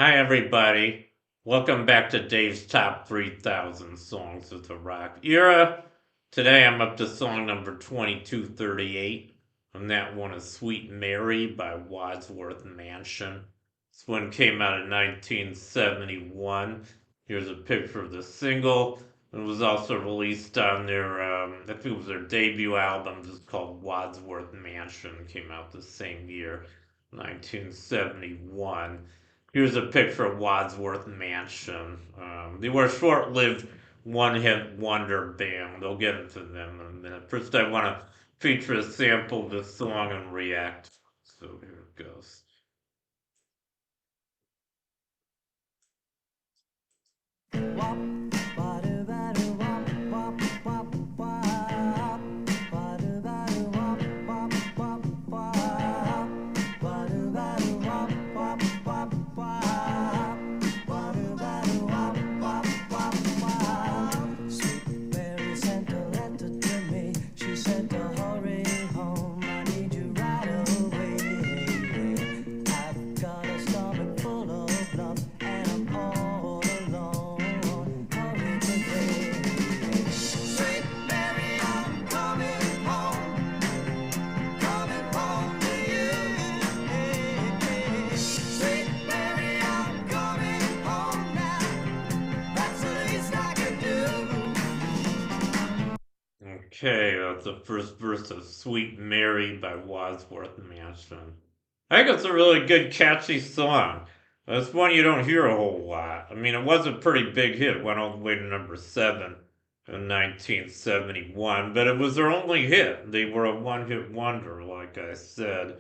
Hi, everybody. Welcome back to Dave's Top 3000 Songs of the Rock Era. Today I'm up to song number 2238, and that one is Sweet Mary by Wadsworth Mansion. This one came out in 1971. Here's a picture of the single. It was also released on their, I think it was their debut album, just called Wadsworth Mansion. Came out the same year, 1971. Here's a picture of Wadsworth Mansion. They were a short-lived one-hit wonder band. I'll get into them in a minute. First, I want to feature a sample of the song and react. So here it goes. Okay, that's the first verse of Sweet Mary by Wadsworth Mansion. I think it's a really good, catchy song. It's one you don't hear a whole lot. I mean, it was a pretty big hit. It went all the way to number 7 in 1971, but it was their only hit. They were a one-hit wonder, like I said.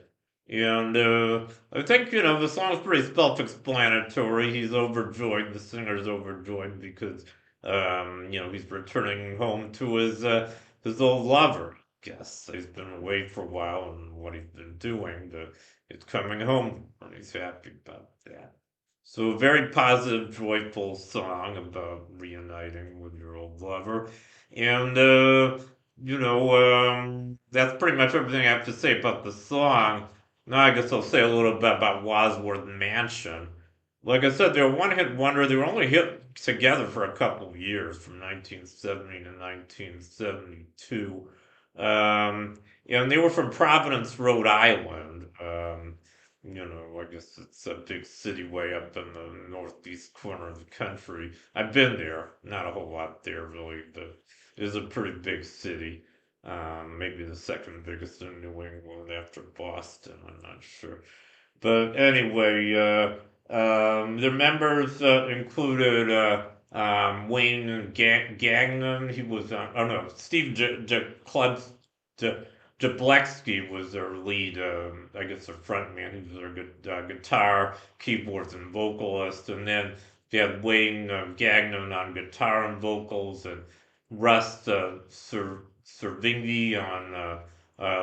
And I think, the song's pretty self-explanatory. He's overjoyed, the singer's overjoyed because, he's returning home to his old lover. I guess he's been away for a while and what he's been doing, but he's coming home and he's happy about that. So a very positive, joyful song about reuniting with your old lover. And that's pretty much everything I have to say about the song. Now I guess I'll say a little bit about Wadsworth Mansion. Like I said, they're a one-hit wonder. They were only hit together for a couple of years, from 1970 to 1972. And they were from Providence, Rhode Island. I guess it's a big city way up in the northeast corner of the country. I've been there, not a whole lot there really, but it is a pretty big city. Maybe the second biggest in New England after Boston, I'm not sure. But anyway, the members included Wayne Gagnon. He was, oh no, Steve Jabletsky was their lead, I guess their front man. He was their guitar, keyboards, and vocalist. And then they had Wayne Gagnon on guitar and vocals, and Russ Servinghi on,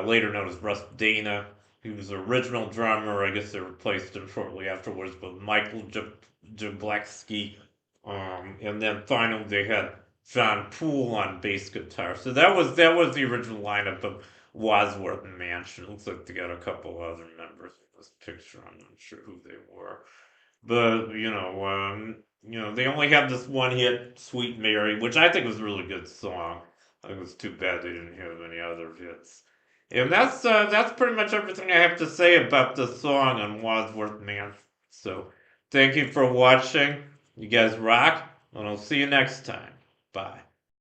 later known as Russ Dana. He was the original drummer. I guess they replaced him shortly afterwards with Michael Jabletsky. And then finally they had John Poole on bass guitar. So that was the original lineup of Wadsworth Mansion. Looks like they got a couple other members in this picture. I'm not sure who they were, but they only had this one hit, "Sweet Mary," which I think was a really good song. I think it was too bad they didn't have any other hits. And that's pretty much everything I have to say about this song on Wadsworth Mansion. So thank you for watching. You guys rock, and I'll see you next time. Bye.